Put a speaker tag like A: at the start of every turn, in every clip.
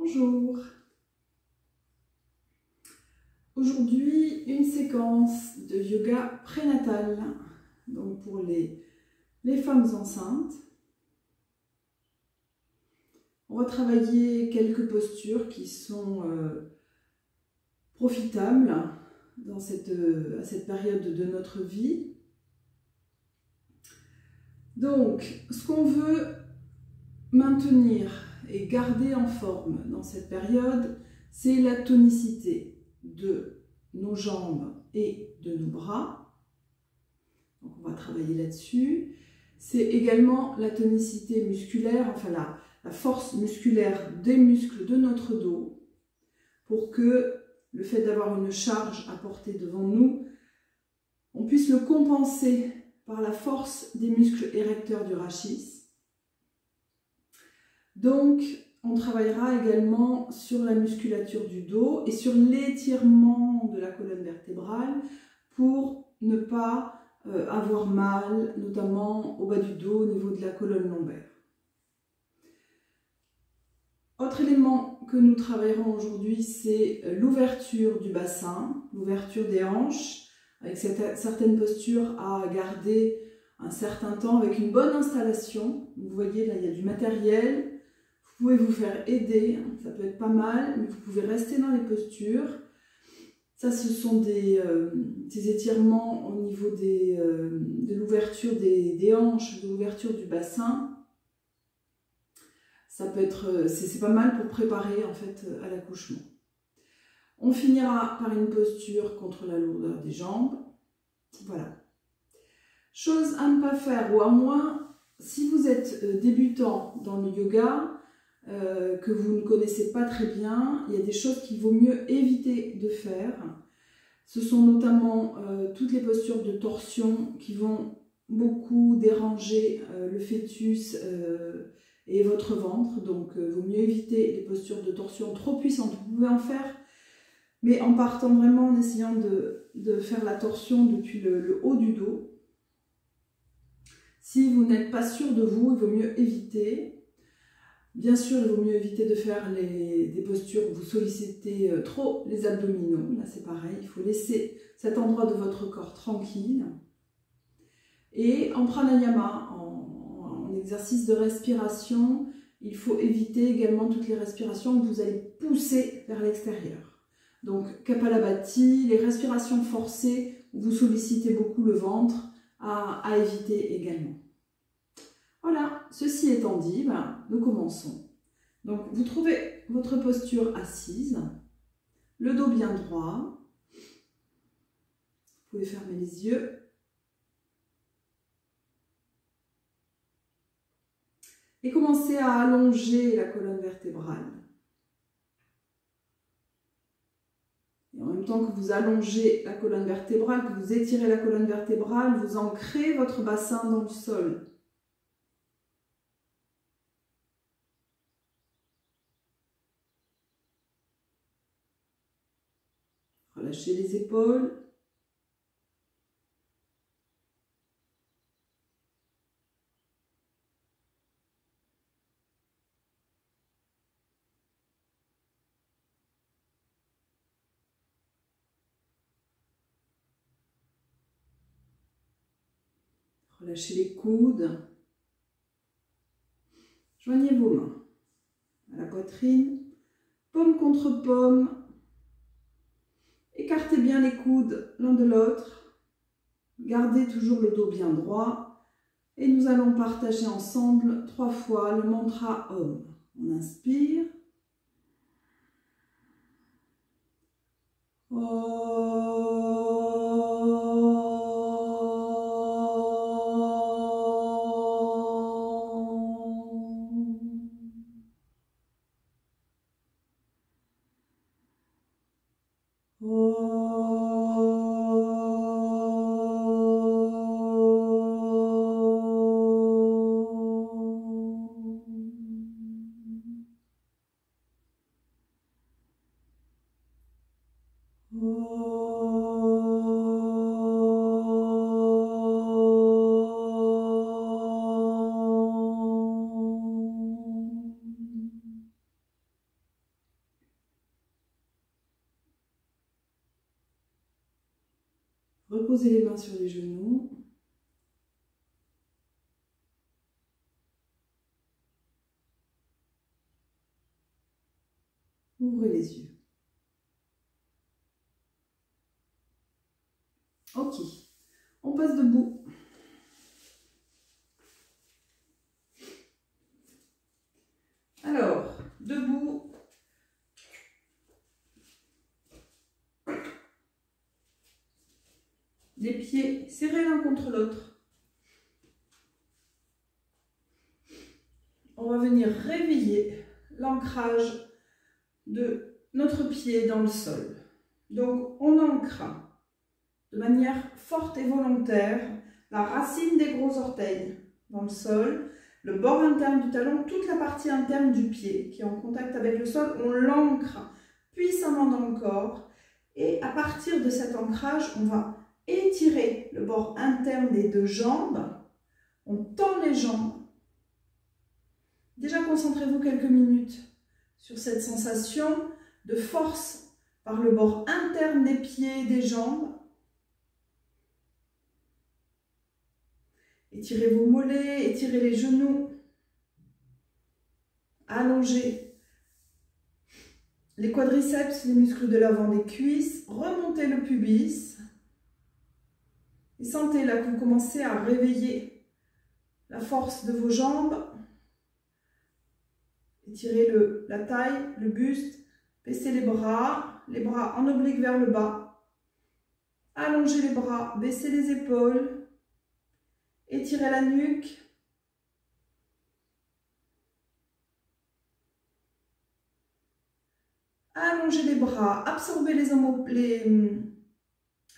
A: Bonjour. Aujourd'hui, une séquence de yoga prénatal, donc pour les femmes enceintes. On va travailler quelques postures qui sont profitables à cette période de notre vie. Donc, ce qu'on veut maintenir et garder en forme dans cette période, c'est la tonicité de nos jambes et de nos bras. Donc on va travailler là-dessus. C'est également la tonicité musculaire, enfin la force musculaire des muscles de notre dos, pour que le fait d'avoir une charge à porter devant nous, on puisse le compenser par la force des muscles érecteurs du rachis. Donc, on travaillera également sur la musculature du dos et sur l'étirement de la colonne vertébrale pour ne pas avoir mal, notamment au bas du dos, au niveau de la colonne lombaire. Autre élément que nous travaillerons aujourd'hui, c'est l'ouverture du bassin, l'ouverture des hanches, avec certaines postures à garder un certain temps avec une bonne installation. Vous voyez, là, il y a du matériel. Vous pouvez vous faire aider, ça peut être pas mal, mais vous pouvez rester dans les postures. Ça, ce sont des étirements au niveau de l'ouverture des hanches, de l'ouverture du bassin. Ça peut être, c'est pas mal pour préparer en fait à l'accouchement. On finira par une posture contre la lourdeur des jambes. Voilà. Chose à ne pas faire, ou à moins, si vous êtes débutant dans le yoga, que vous ne connaissez pas très bien, il y a des choses qu'il vaut mieux éviter de faire. Ce sont notamment toutes les postures de torsion qui vont beaucoup déranger le fœtus et votre ventre. Donc il vaut mieux éviter les postures de torsion trop puissantes. Vous pouvez en faire, mais en partant vraiment, en essayant de faire la torsion depuis le haut du dos. Si vous n'êtes pas sûr de vous, il vaut mieux éviter. Bien sûr, il vaut mieux éviter de faire des postures où vous sollicitez trop les abdominaux. Là, c'est pareil, il faut laisser cet endroit de votre corps tranquille. Et en pranayama, en exercice de respiration, il faut éviter également toutes les respirations que vous allez pousser vers l'extérieur. Donc, Kapalabhati, les respirations forcées où vous sollicitez beaucoup le ventre, à éviter également. Voilà, ceci étant dit, nous commençons. Donc, vous trouvez votre posture assise, le dos bien droit. Vous pouvez fermer les yeux. Et commencez à allonger la colonne vertébrale. Et en même temps que vous allongez la colonne vertébrale, que vous étirez la colonne vertébrale, vous ancrez votre bassin dans le sol. Relâchez les épaules. Relâchez les coudes. Joignez vos mains à la poitrine, paume contre paume. Écartez bien les coudes l'un de l'autre. Gardez toujours le dos bien droit. Et nous allons partager ensemble 3 fois le mantra Om. On inspire. Reposez les mains sur les genoux. Ouvrez les yeux. Ok, on passe debout. Alors, debout. Les pieds serrés l'un contre l'autre. On va venir réveiller l'ancrage de notre pied dans le sol. Donc, on ancre de manière forte et volontaire la racine des gros orteils dans le sol, le bord interne du talon, toute la partie interne du pied qui est en contact avec le sol, on l'ancre puissamment dans le corps et à partir de cet ancrage, on va étirer le bord interne des deux jambes, on tend les jambes. Déjà, concentrez-vous quelques minutes sur cette sensation de force par le bord interne des pieds et des jambes. Étirez vos mollets, étirez les genoux, allongez les quadriceps, les muscles de l'avant des cuisses, remontez le pubis et sentez là que vous commencez à réveiller la force de vos jambes. Étirez la taille, le buste, baissez les bras en oblique vers le bas, allongez les bras, baissez les épaules. Étirez la nuque. Allongez les bras. Absorbez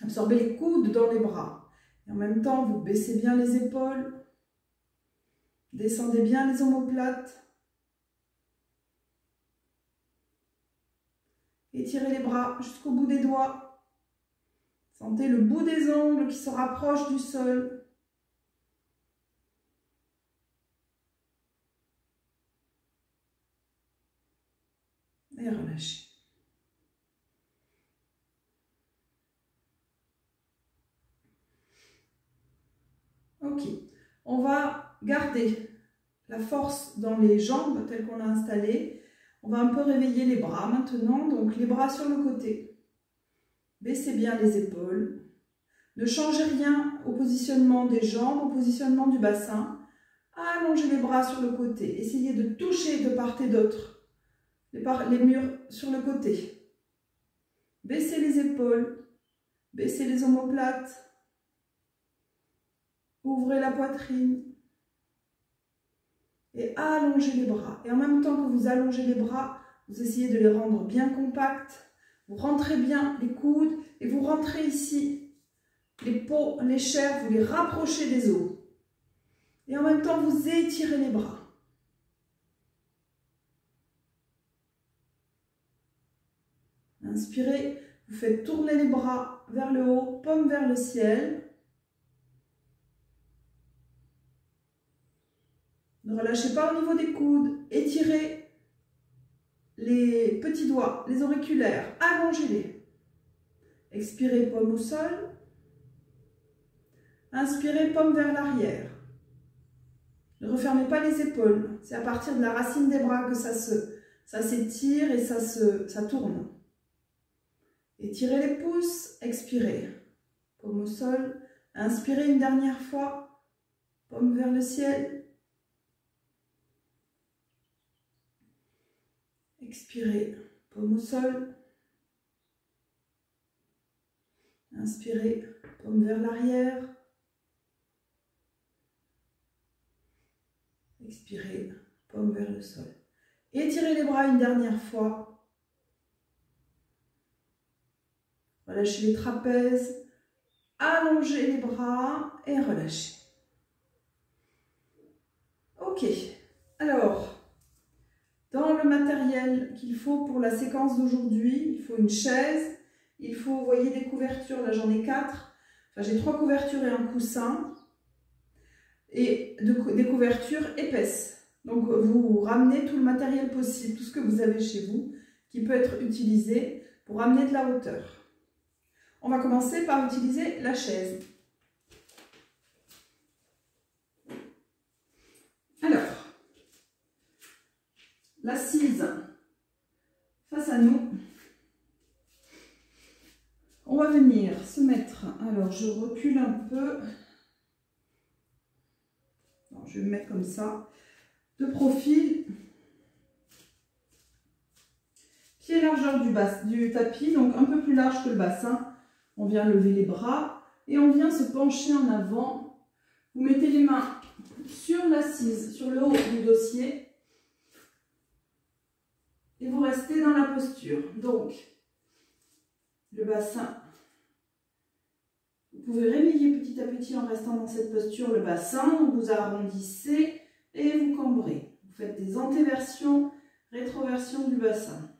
A: absorbez les coudes dans les bras. Et en même temps, vous baissez bien les épaules. Descendez bien les omoplates. Étirez les bras jusqu'au bout des doigts. Sentez le bout des ongles qui se rapproche du sol. Et relâchez. Ok, on va garder la force dans les jambes telles qu'on a installées. On va un peu réveiller les bras maintenant, donc les bras sur le côté. Baissez bien les épaules. Ne changez rien au positionnement des jambes, au positionnement du bassin. Allongez les bras sur le côté. Essayez de toucher de part et d'autre les murs sur le côté. Baissez les épaules, baissez les omoplates, ouvrez la poitrine et allongez les bras. Et en même temps que vous allongez les bras, vous essayez de les rendre bien compacts. Vous rentrez bien les coudes et vous rentrez ici les peaux, les chairs, vous les rapprochez des os. Et en même temps, vous étirez les bras. Inspirez, vous faites tourner les bras vers le haut, paume vers le ciel. Ne relâchez pas au niveau des coudes. Étirez les petits doigts, les auriculaires, allongez-les. Expirez, paume au sol. Inspirez, paume vers l'arrière. Ne refermez pas les épaules. C'est à partir de la racine des bras que ça s'étire et ça tourne. Étirez les pouces, expirez. Paume au sol. Inspirez une dernière fois. Paume vers le ciel. Expirez. Paume au sol. Inspirez. Paume vers l'arrière. Expirez. Paume vers le sol. Étirez les bras une dernière fois. Relâchez les trapèzes, allongez les bras et relâchez. Ok, alors, dans le matériel qu'il faut pour la séquence d'aujourd'hui, il faut une chaise, il faut, vous voyez, des couvertures, là j'en ai 4, enfin j'ai 3 couvertures et un coussin, et des couvertures épaisses. Donc vous ramenez tout le matériel possible, tout ce que vous avez chez vous, qui peut être utilisé pour amener de la hauteur. on va commencer par utiliser la chaise. Alors, l'assise face à nous. On va venir se mettre, alors je recule un peu. Non, je vais me mettre comme ça, de profil. Pied largeur du tapis, donc un peu plus large que le bassin. On vient lever les bras et on vient se pencher en avant. Vous mettez les mains sur l'assise, sur le haut du dossier. Et vous restez dans la posture. Donc, le bassin. Vous pouvez réveiller petit à petit en restant dans cette posture le bassin. Vous arrondissez et vous cambrez. Vous faites des antéversions, rétroversions du bassin.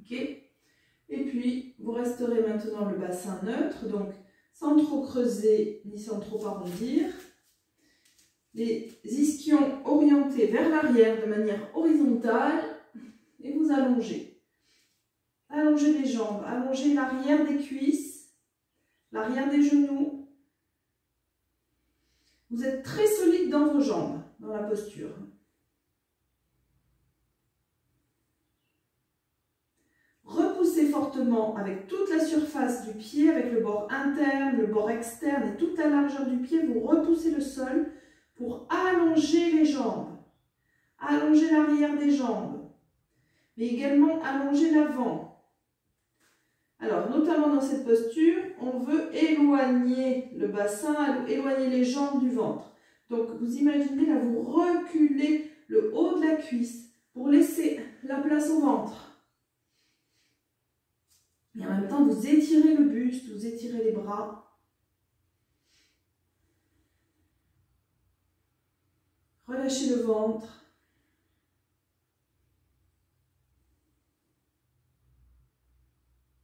A: Ok. Et puis, vous resterez maintenant le bassin neutre, donc sans trop creuser ni sans trop arrondir. Les ischions orientés vers l'arrière de manière horizontale et vous allongez. Allongez les jambes, allongez l'arrière des cuisses, l'arrière des genoux. Vous êtes très solide dans vos jambes, dans la posture. Repoussez fortement avec toute la surface du pied, avec le bord interne, le bord externe et toute la largeur du pied. Vous repoussez le sol pour allonger les jambes, allonger l'arrière des jambes, mais également allonger l'avant. Alors, notamment dans cette posture, on veut éloigner le bassin, éloigner les jambes du ventre. Donc, vous imaginez là, vous reculez le haut de la cuisse pour laisser la place au ventre. Et en même temps, vous étirez le buste, vous étirez les bras. Relâchez le ventre.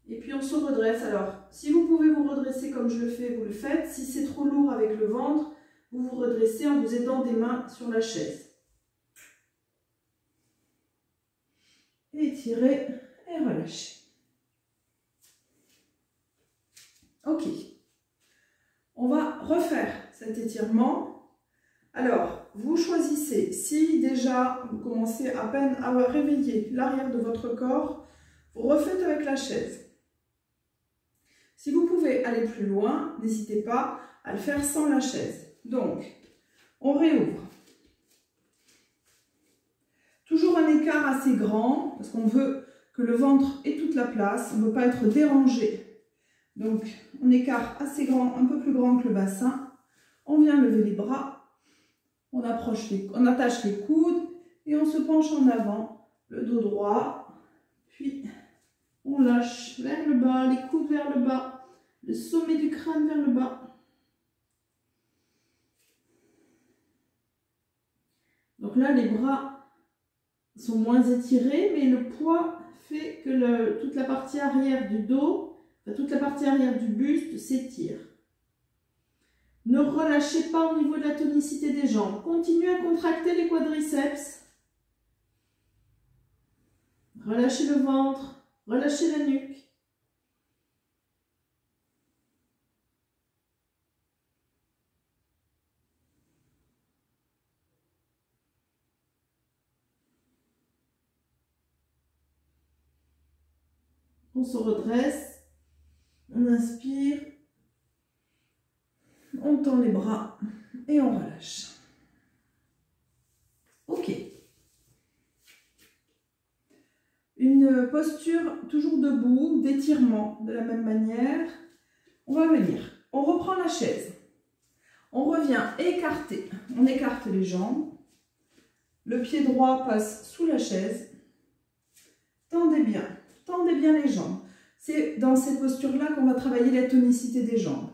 A: Et puis on se redresse. Alors, si vous pouvez vous redresser comme je le fais, vous le faites. Si c'est trop lourd avec le ventre, vous vous redressez en vous aidant des mains sur la chaise. Étirez et relâchez. Ok, on va refaire cet étirement. Alors, vous choisissez, si déjà vous commencez à peine à réveiller l'arrière de votre corps, vous refaites avec la chaise. Si vous pouvez aller plus loin, n'hésitez pas à le faire sans la chaise. Donc, on réouvre. Toujours un écart assez grand, parce qu'on veut que le ventre ait toute la place, on ne veut pas être dérangé. Donc, on écart assez grand, un peu plus grand que le bassin. On vient lever les bras, on attache les coudes et on se penche en avant, le dos droit. Puis, on lâche vers le bas, les coudes vers le bas, le sommet du crâne vers le bas. Donc là, les bras sont moins étirés, mais le poids fait que toute la partie arrière du dos, toute la partie arrière du buste s'étire. Ne relâchez pas au niveau de la tonicité des jambes. Continuez à contracter les quadriceps. Relâchez le ventre, relâchez la nuque. On se redresse. On inspire, on tend les bras et on relâche. Ok. Une posture toujours debout, d'étirement de la même manière. On va venir, on reprend la chaise. On revient écarter, on écarte les jambes. Le pied droit passe sous la chaise. Tendez bien les jambes. C'est dans ces postures-là qu'on va travailler la tonicité des jambes.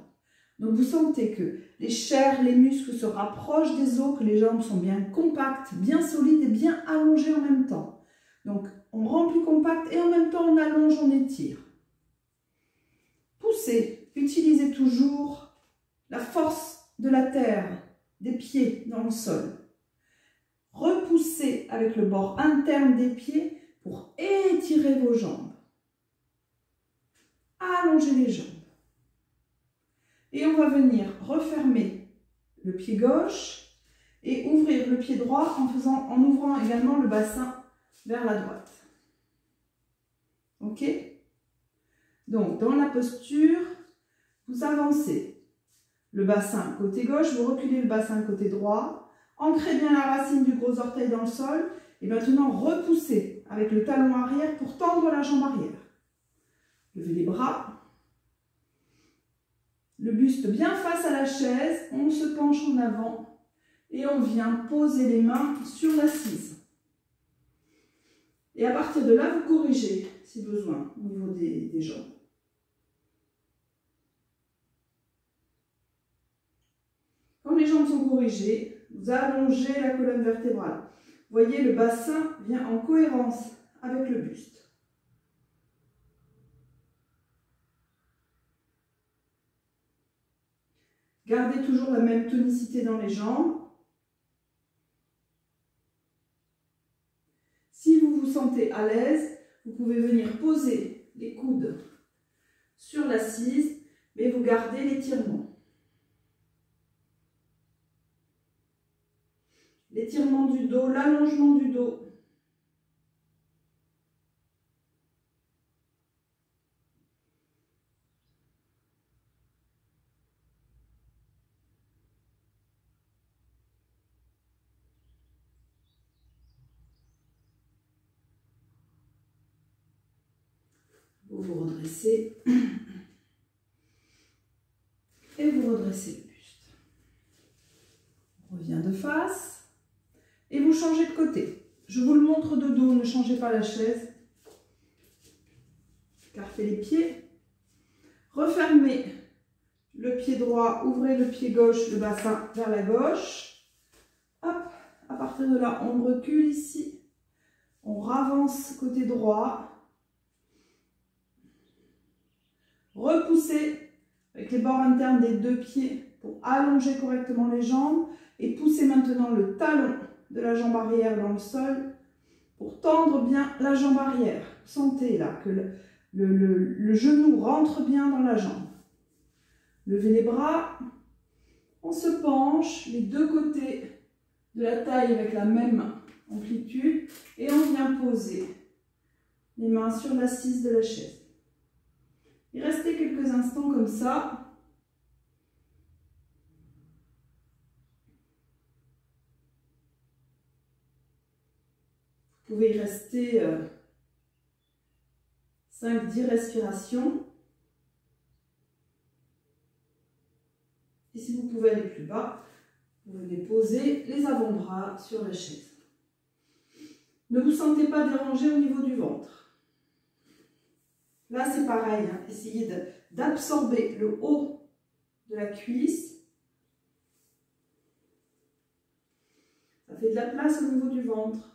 A: Donc vous sentez que les chairs, les muscles se rapprochent des os, que les jambes sont bien compactes, bien solides et bien allongées en même temps. Donc on rend plus compact et en même temps on allonge, on étire. Poussez utilisez toujours la force de la terre, des pieds dans le sol. Repoussez avec le bord interne des pieds pour étirer vos jambes. Allongez les jambes. Et on va venir refermer le pied gauche et ouvrir le pied droit en ouvrant également le bassin vers la droite. Ok? Donc, dans la posture, vous avancez le bassin côté gauche, vous reculez le bassin côté droit, ancrez bien la racine du gros orteil dans le sol et maintenant repoussez avec le talon arrière pour tendre la jambe arrière. Levez les bras. Le buste bien face à la chaise, on se penche en avant et on vient poser les mains sur l'assise. Et à partir de là, vous corrigez si besoin au niveau des jambes. Quand les jambes sont corrigées, vous allongez la colonne vertébrale. Vous voyez, le bassin vient en cohérence avec le buste. Gardez toujours la même tonicité dans les jambes. Si vous vous sentez à l'aise, vous pouvez venir poser les coudes sur l'assise, mais vous gardez l'étirement. L'étirement du dos, l'allongement du dos. Vous vous redressez et vous redressez le buste. On revient de face et vous changez de côté. Je vous le montre de dos, ne changez pas la chaise. Écartez les pieds. Refermez le pied droit, ouvrez le pied gauche, le bassin vers la gauche. Hop, à partir de là, on recule ici. On ravance côté droit. Repoussez avec les bords internes des deux pieds pour allonger correctement les jambes et poussez maintenant le talon de la jambe arrière dans le sol pour tendre bien la jambe arrière. Sentez là que le genou rentre bien dans la jambe. Levez les bras, on se penche les deux côtés de la taille avec la même amplitude et on vient poser les mains sur l'assise de la chaise. Et restez quelques instants comme ça. Vous pouvez y rester 5-10 respirations. Et si vous pouvez aller plus bas, vous venez poser les avant-bras sur la chaise. Ne vous sentez pas dérangé au niveau du ventre. Là, c'est pareil, hein. Essayez d'absorber le haut de la cuisse. Ça fait de la place au niveau du ventre.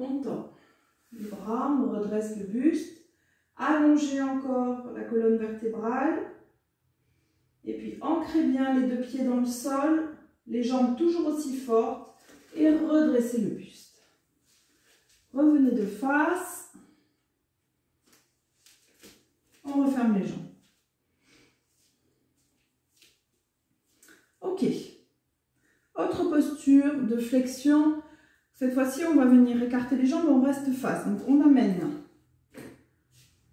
A: On tend les bras, on redresse le buste, allongez encore la colonne vertébrale et puis ancrez bien les deux pieds dans le sol, les jambes toujours aussi fortes et redressez le buste. Revenez de face, on referme les jambes. Ok, autre posture de flexion. Cette fois-ci, on va venir écarter les jambes et on reste face. Donc, on amène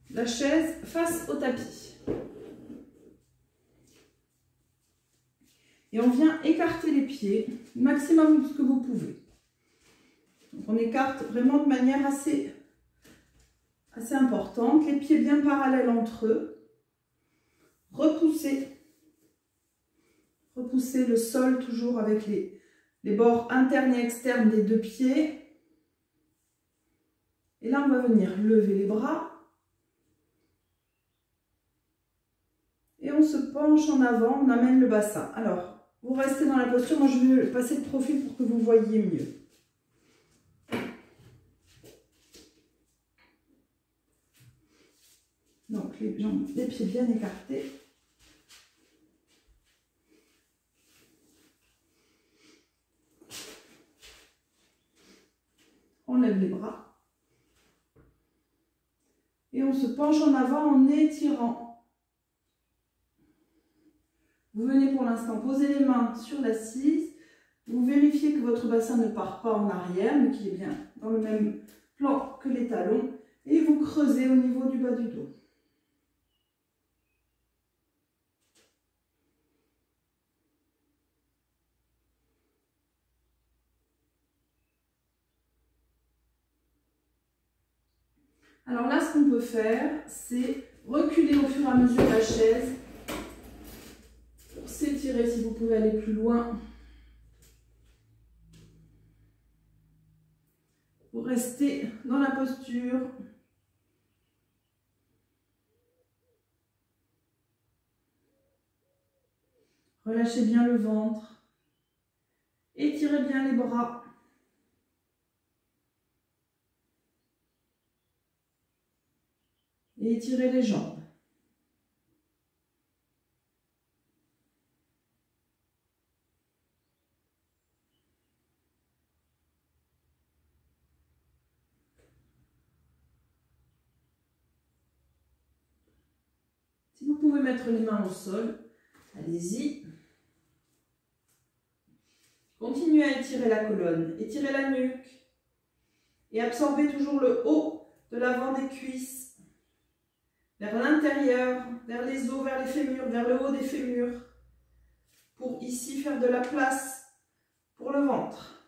A: la chaise face au tapis. Et on vient écarter les pieds, maximum de ce que vous pouvez. Donc, on écarte vraiment de manière assez importante. Les pieds bien parallèles entre eux. Repoussez Repoussez le sol toujours avec les bords internes et externes des deux pieds. Et là, on va venir lever les bras. Et on se penche en avant, on amène le bassin. Alors, vous restez dans la posture. Moi, je vais passer de profil pour que vous voyiez mieux. Donc, les jambes, les pieds bien écartés. On lève les bras. Et on se penche en avant en étirant. Vous venez pour l'instant poser les mains sur l'assise. Vous vérifiez que votre bassin ne part pas en arrière, mais qu'il est bien dans le même plan que les talons. Et vous creusez au niveau du bas du dos. Alors là, ce qu'on peut faire, c'est reculer au fur et à mesure de la chaise pour s'étirer si vous pouvez aller plus loin. Pour rester dans la posture. Relâchez bien le ventre. Étirez bien les bras. Et étirez les jambes. Si vous pouvez mettre les mains au sol, allez-y. Continuez à étirer la colonne, étirez la nuque et absorbez toujours le haut de l'avant des cuisses vers l'intérieur, vers les os, vers les fémurs, vers le haut des fémurs pour ici faire de la place pour le ventre.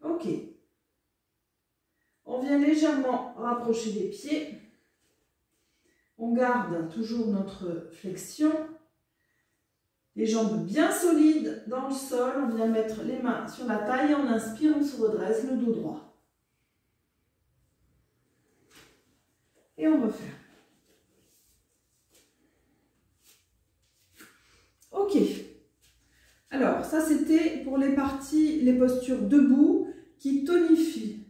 A: Ok. On vient légèrement rapprocher les pieds. On garde toujours notre flexion. Les jambes bien solides dans le sol. On vient mettre les mains sur la taille. On inspire, on se redresse, le dos droit. Et on refait. Ok. Alors, ça c'était pour les parties, les postures debout qui tonifient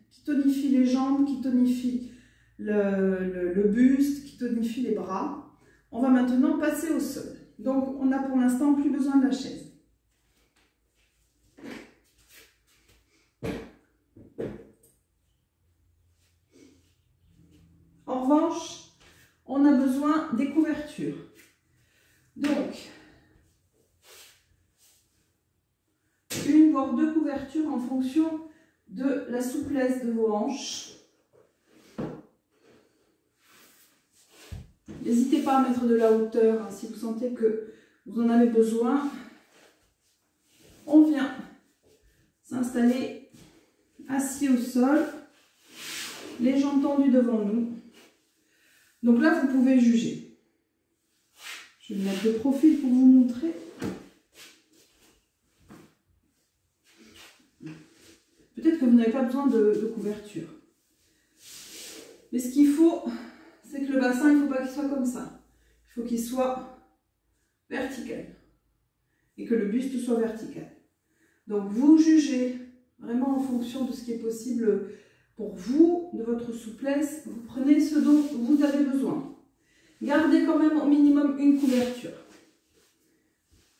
A: les jambes, qui tonifient le buste, qui tonifient les bras. On va maintenant passer au sol. Donc, on n'a pour l'instant plus besoin de la chaise. En revanche, on a besoin des couvertures. Donc, une voire deux couvertures en fonction de la souplesse de vos hanches. N'hésitez pas à mettre de la hauteur hein, si vous sentez que vous en avez besoin. On vient s'installer assis au sol, les jambes tendues devant nous. Donc là, vous pouvez juger. Je vais me mettre de profil pour vous montrer. Peut-être que vous n'avez pas besoin de couverture. Mais ce qu'il faut, c'est que le bassin, il ne faut pas qu'il soit comme ça. Il faut qu'il soit vertical. Et que le buste soit vertical. Donc vous jugez vraiment en fonction de ce qui est possible pour vous, de votre souplesse. Vous prenez ce dont vous avez besoin. Gardez quand même au minimum une couverture.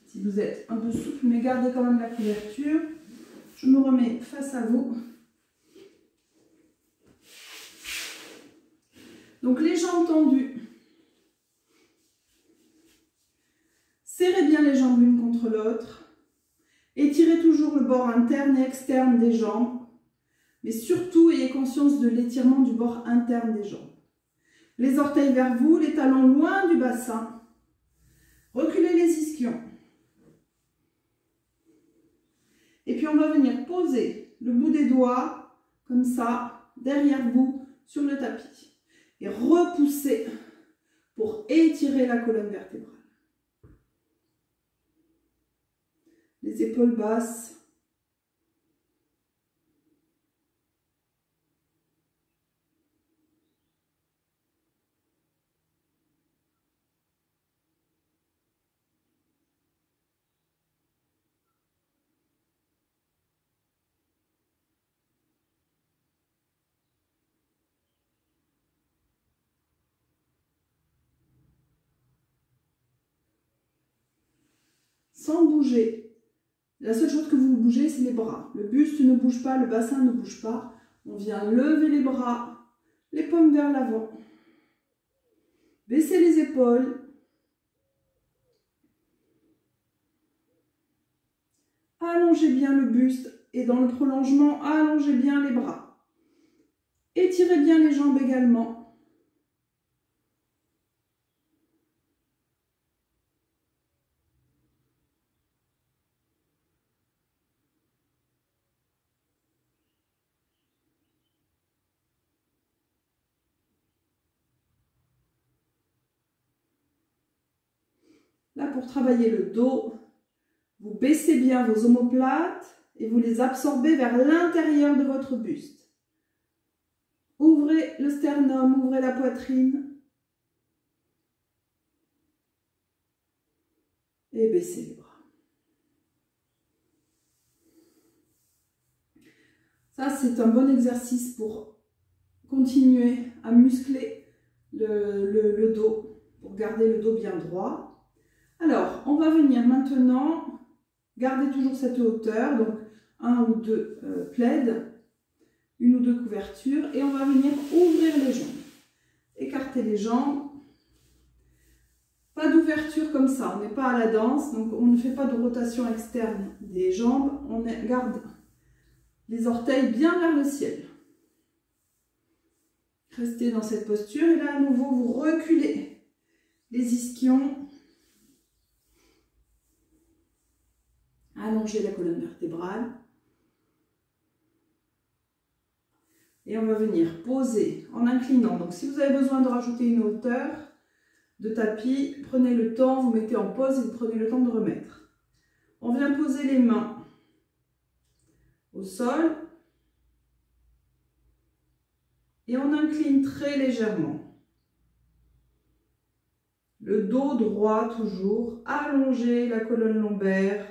A: Si vous êtes un peu souple, mais gardez quand même la couverture. Je me remets face à vous. Donc les jambes tendues. Serrez bien les jambes l'une contre l'autre. Étirez toujours le bord interne et externe des jambes. Mais surtout, ayez conscience de l'étirement du bord interne des jambes. Les orteils vers vous, les talons loin du bassin. Reculez les ischions. Et puis on va venir poser le bout des doigts, comme ça, derrière vous, sur le tapis. Et repousser pour étirer la colonne vertébrale. les épaules basses. Sans bouger. La seule chose que vous bougez, c'est les bras. Le buste ne bouge pas, le bassin ne bouge pas. On vient lever les bras, les paumes vers l'avant. Baissez les épaules. Allongez bien le buste et dans le prolongement, allongez bien les bras. Étirez bien les jambes également. Là, pour travailler le dos, vous baissez bien vos omoplates et vous les absorbez vers l'intérieur de votre buste. Ouvrez le sternum, ouvrez la poitrine. Et baissez les bras. Ça, c'est un bon exercice pour continuer à muscler le dos, pour garder le dos bien droit. Alors, on va venir maintenant garder toujours cette hauteur, donc un ou deux plaids, une ou deux couvertures, et on va venir ouvrir les jambes. Écarter les jambes. Pas d'ouverture comme ça, on n'est pas à la danse, donc on ne fait pas de rotation externe des jambes, on garde les orteils bien vers le ciel. Restez dans cette posture et là à nouveau vous reculez les ischions. Allongez la colonne vertébrale. Et on va venir poser en inclinant. Donc si vous avez besoin de rajouter une hauteur de tapis, prenez le temps, vous mettez en pause et vous prenez le temps de remettre. On vient poser les mains au sol. Et on incline très légèrement. Le dos droit toujours, allongez la colonne lombaire.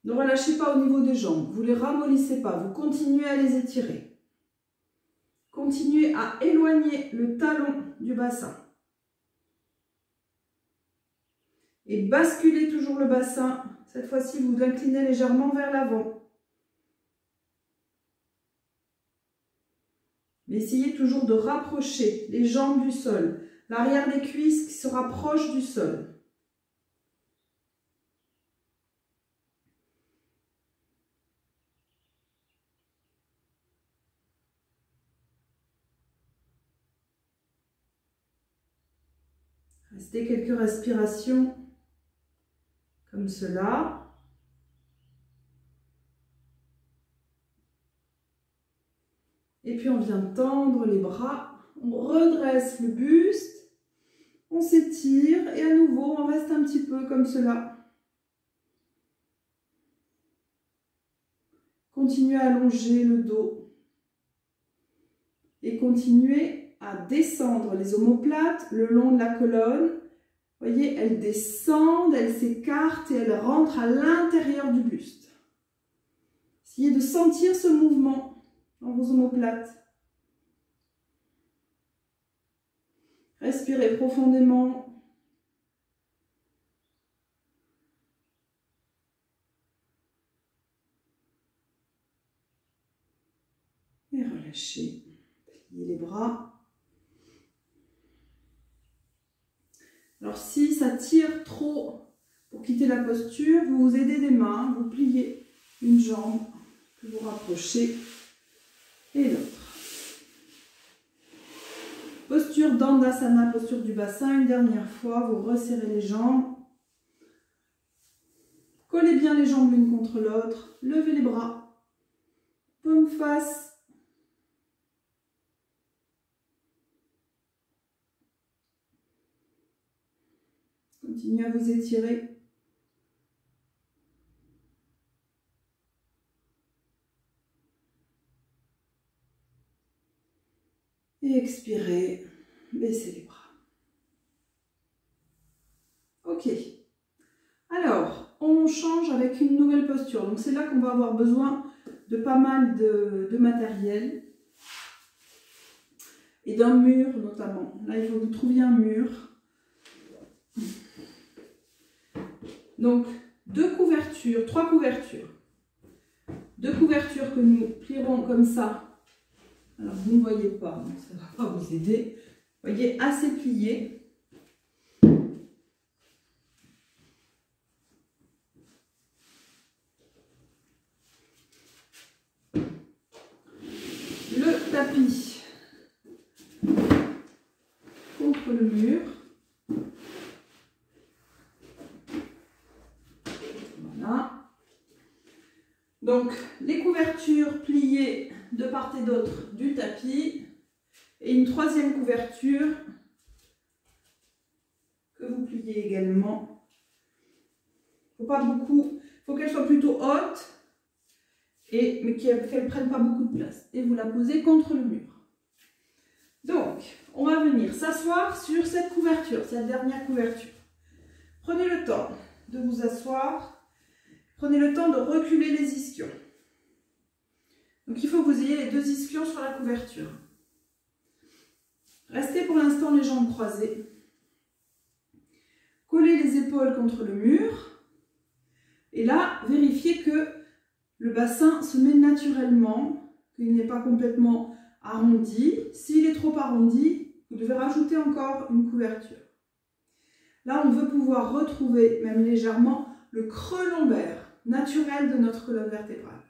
A: Ne relâchez pas au niveau des jambes, vous ne les ramollissez pas, vous continuez à les étirer. Continuez à éloigner le talon du bassin. Et basculez toujours le bassin. Cette fois-ci, vous l'inclinez légèrement vers l'avant. Mais essayez toujours de rapprocher les jambes du sol. L'arrière des cuisses qui se rapproche du sol. Restez quelques respirations comme cela. Et puis on vient tendre les bras, on redresse le buste, on s'étire et à nouveau on reste un petit peu comme cela. Continuez à allonger le dos et continuez à descendre les omoplates le long de la colonne. Vous voyez, elles descendent, elles s'écartent et elles rentrent à l'intérieur du buste. Essayez de sentir ce mouvement dans vos omoplates. Respirez profondément. Et relâchez. Pliez les bras. Alors si ça tire trop pour quitter la posture, vous vous aidez des mains, vous pliez une jambe que vous rapprochez et l'autre. Posture d'Andasana, posture du bassin. Une dernière fois, vous resserrez les jambes. Collez bien les jambes l'une contre l'autre. Levez les bras. Paume face. Continuez à vous étirer. Et expirez, baissez les bras. Ok. Alors, on change avec une nouvelle posture. Donc c'est là qu'on va avoir besoin de pas mal de matériel. Et d'un mur notamment. Là, il faut que vous trouviez un mur. Donc, 2 couvertures, 3 couvertures. 2 couvertures que nous plierons comme ça. Alors, vous ne voyez pas, donc ça ne va pas vous aider. Vous voyez, assez plié. Le tapis contre le mur. Voilà. Donc, les couvertures pliées de part et d'autre du tapis. Et une 3e couverture que vous pliez également. Il ne faut pas beaucoup, il faut qu'elle soit plutôt haute, mais qu'elle ne prenne pas beaucoup de place. Et vous la posez contre le mur. Donc, on va venir s'asseoir sur cette couverture, cette dernière couverture. Prenez le temps de vous asseoir. Prenez le temps de reculer les ischions. Donc, il faut que vous ayez les 2 ischions sur la couverture. Restez pour l'instant les jambes croisées. Collez les épaules contre le mur. Et là, vérifiez que le bassin se met naturellement, qu'il n'est pas complètement arrondi. S'il est trop arrondi, vous devez rajouter encore une couverture. Là, on veut pouvoir retrouver, même légèrement, le creux lombaire naturel de notre colonne vertébrale.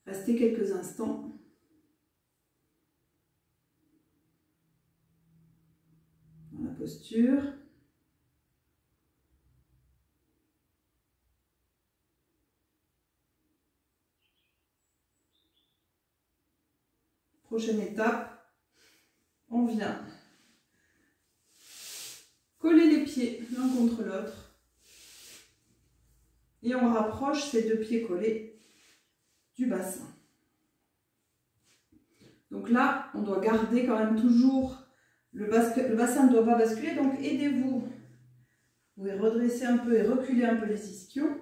A: Restez quelques instants. Dans la posture. Prochaine étape, on vient coller les pieds l'un contre l'autre et on rapproche ces 2 pieds collés du bassin. Donc là, on doit garder quand même toujours, le bassin ne doit pas basculer, donc aidez-vous. Vous pouvez redresser un peu et reculer un peu les ischions.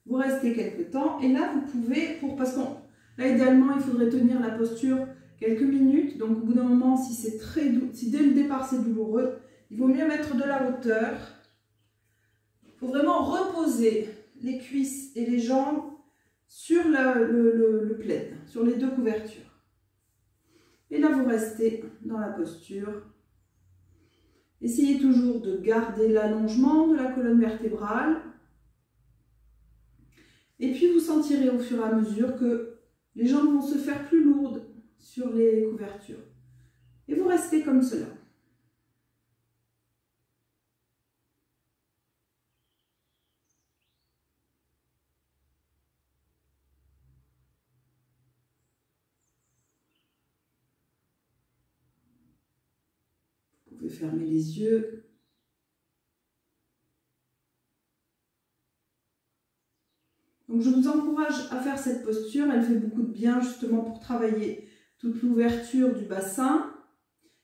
A: Vous restez quelques temps et là, vous pouvez, parce que là, idéalement, il faudrait tenir la posture quelques minutes. Donc, au bout d'un moment, si dès le départ, c'est douloureux, il vaut mieux mettre de la hauteur. Il faut vraiment reposer les cuisses et les jambes sur le plaid, sur les 2 couvertures. Et là, vous restez dans la posture. Essayez toujours de garder l'allongement de la colonne vertébrale. Et puis, vous sentirez au fur et à mesure que les jambes vont se faire plus lourdes sur les couvertures. Et vous restez comme cela. Vous pouvez fermer les yeux. Donc je vous encourage à faire cette posture, elle fait beaucoup de bien justement pour travailler toute l'ouverture du bassin.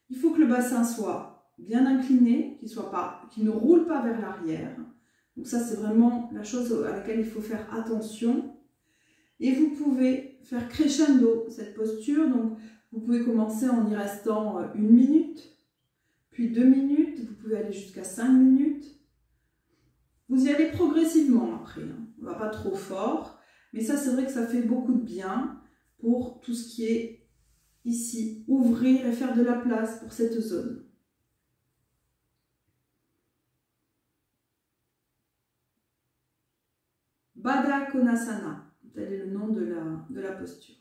A: Il faut que le bassin soit bien incliné, qu'il ne roule pas vers l'arrière. Donc ça c'est vraiment la chose à laquelle il faut faire attention. Et vous pouvez faire crescendo cette posture, donc vous pouvez commencer en y restant 1 minute, puis 2 minutes, vous pouvez aller jusqu'à 5 minutes. Vous y allez progressivement après, hein. On ne va pas trop fort, mais ça c'est vrai que ça fait beaucoup de bien pour tout ce qui est ici, ouvrir et faire de la place pour cette zone. Baddha Konasana, tel est le nom de la posture.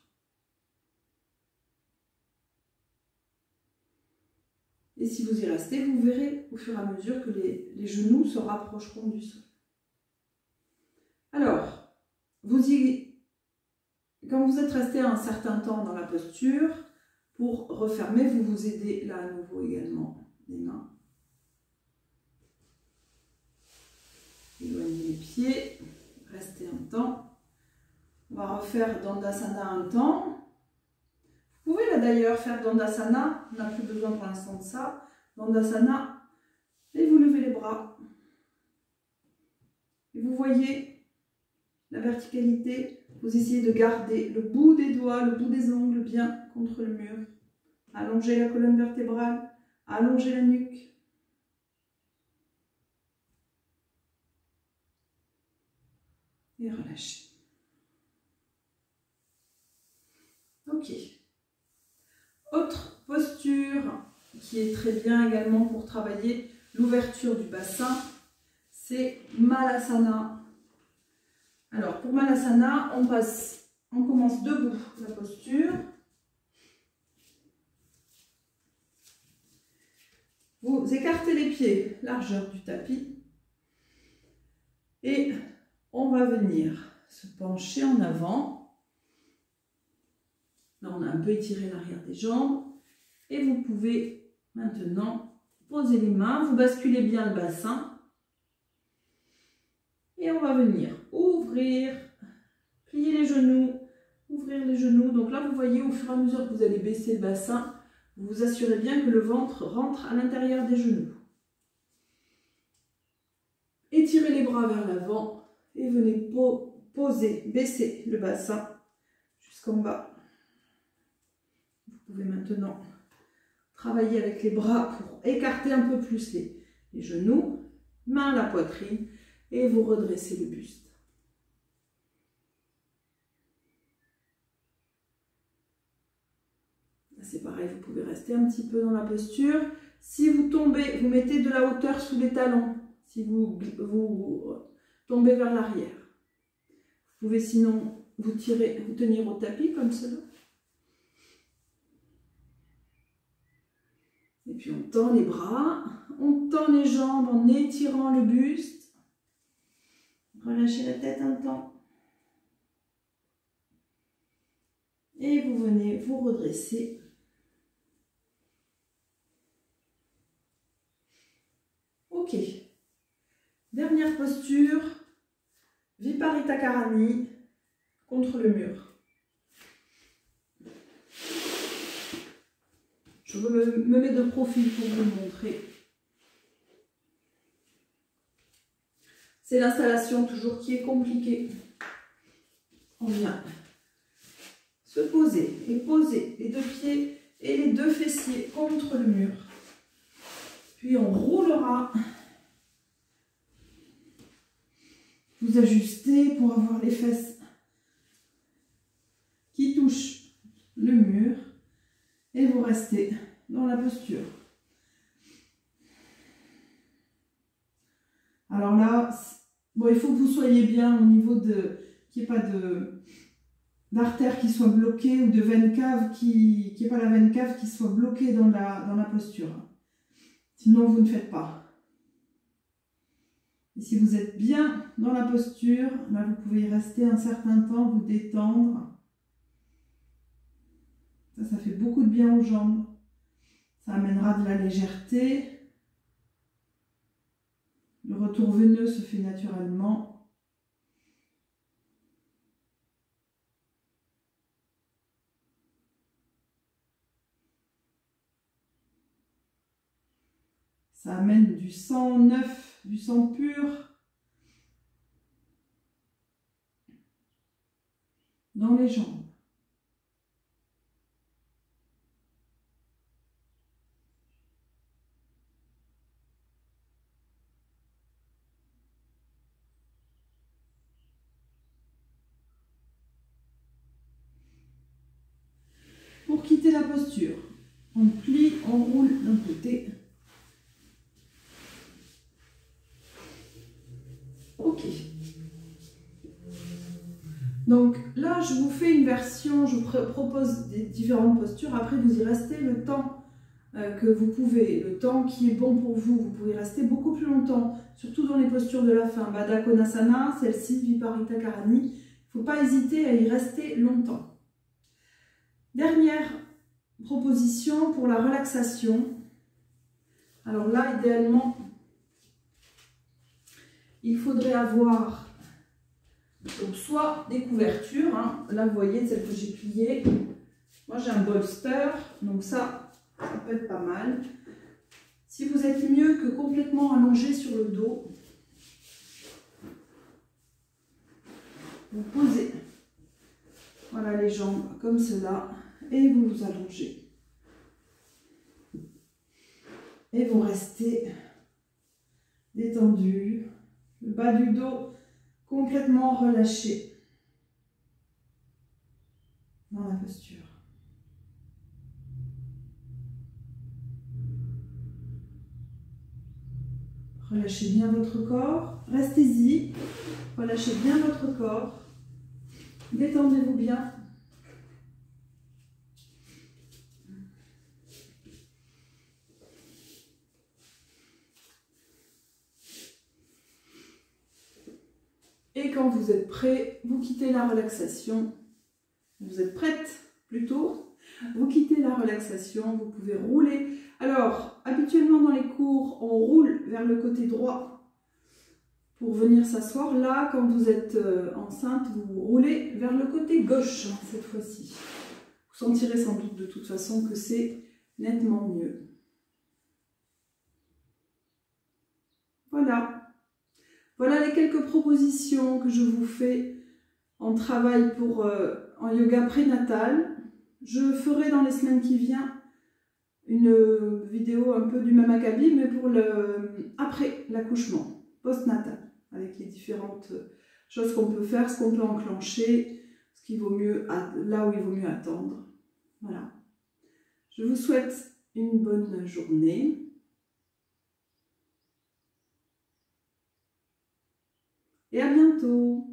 A: Et si vous y restez, vous verrez au fur et à mesure que les genoux se rapprocheront du sol. Alors, quand vous êtes resté un certain temps dans la posture, pour refermer, vous vous aidez là à nouveau également les mains. Éloignez les pieds, restez un temps. On va refaire Dandasana un temps. Vous pouvez là d'ailleurs faire Dandasana, on n'a plus besoin pour l'instant de ça. Dandasana, et vous levez les bras. Et vous voyez la verticalité, vous essayez de garder le bout des doigts, le bout des ongles bien contre le mur. Allongez la colonne vertébrale, allongez la nuque. Et relâchez. Ok. Autre posture qui est très bien également pour travailler l'ouverture du bassin, c'est Malasana. Alors pour Malasana, on commence debout la posture. Vous écartez les pieds, largeur du tapis. Et on va venir se pencher en avant. Là, on a un peu étiré l'arrière des jambes. Et vous pouvez maintenant poser les mains. Vous basculez bien le bassin. Et on va venir ouvrir, plier les genoux, ouvrir les genoux. Donc là, vous voyez, au fur et à mesure que vous allez baisser le bassin, vous vous assurez bien que le ventre rentre à l'intérieur des genoux. Étirez les bras vers l'avant. Et venez poser, baisser le bassin jusqu'en bas. Vous pouvez maintenant travailler avec les bras pour écarter un peu plus les genoux, main à la poitrine et vous redressez le buste. C'est pareil, vous pouvez rester un petit peu dans la posture. Si vous tombez, vous mettez de la hauteur sous les talons. Si vous tombez vers l'arrière. Vous pouvez sinon vous tenir au tapis comme cela. Et puis on tend les bras, on tend les jambes en étirant le buste. Relâchez la tête un temps. Et vous venez vous redresser. Ok. Dernière posture. Viparita Karani contre le mur. Je me mets de profil pour vous montrer. C'est l'installation toujours qui est compliquée. On vient se poser et poser les deux pieds et les deux fessiers contre le mur. Puis on roulera. Vous ajustez pour avoir les fesses qui touchent le mur et vous restez dans la posture. Alors là, bon, il faut que vous soyez bien au niveau de qu'il n'y ait pas d'artère qui soit bloquée ou de veine cave qu'il n'y ait pas la veine cave qui soit bloquée dans la posture. Sinon, vous ne faites pas. Et si vous êtes bien dans la posture, là vous pouvez y rester un certain temps, vous détendre. Ça fait beaucoup de bien aux jambes. Ça amènera de la légèreté. Le retour veineux se fait naturellement. Ça amène du sang neuf, du sang pur dans les jambes. Pour quitter la posture, on plie, on roule d'un côté. Ok. Donc là, je vous fais une version, je vous propose des différentes postures. Après, vous y restez le temps que vous pouvez, le temps qui est bon pour vous. Vous pouvez rester beaucoup plus longtemps, surtout dans les postures de la fin. Baddha Konasana, celle-ci, Viparita Karani. Il ne faut pas hésiter à y rester longtemps. Dernière proposition pour la relaxation. Alors là, idéalement, il faudrait avoir donc, soit des couvertures, hein. Là vous voyez celle que j'ai pliée. Moi j'ai un bolster, donc ça peut être pas mal. Si vous êtes mieux que complètement allongé sur le dos, vous posez voilà les jambes comme cela et vous vous allongez. Et vous restez détendu, le bas du dos complètement relâché dans la posture. Relâchez bien votre corps, restez-y, relâchez bien votre corps, détendez-vous bien. Et quand vous êtes prêt, vous quittez la relaxation. Vous êtes prête plutôt. Vous quittez la relaxation, vous pouvez rouler. Alors, habituellement dans les cours, on roule vers le côté droit pour venir s'asseoir. Là, quand vous êtes enceinte, vous roulez vers le côté gauche cette fois-ci. Vous sentirez sans doute de toute façon que c'est nettement mieux. Voilà. Voilà les quelques propositions que je vous fais en travail pour en yoga prénatal. Je ferai dans les semaines qui viennent une vidéo un peu du même acabit, mais pour après l'accouchement, post-natal, avec les différentes choses qu'on peut faire, ce qu'on peut enclencher, ce qu'il vaut mieux, là où il vaut mieux attendre. Voilà. Je vous souhaite une bonne journée. Et à bientôt!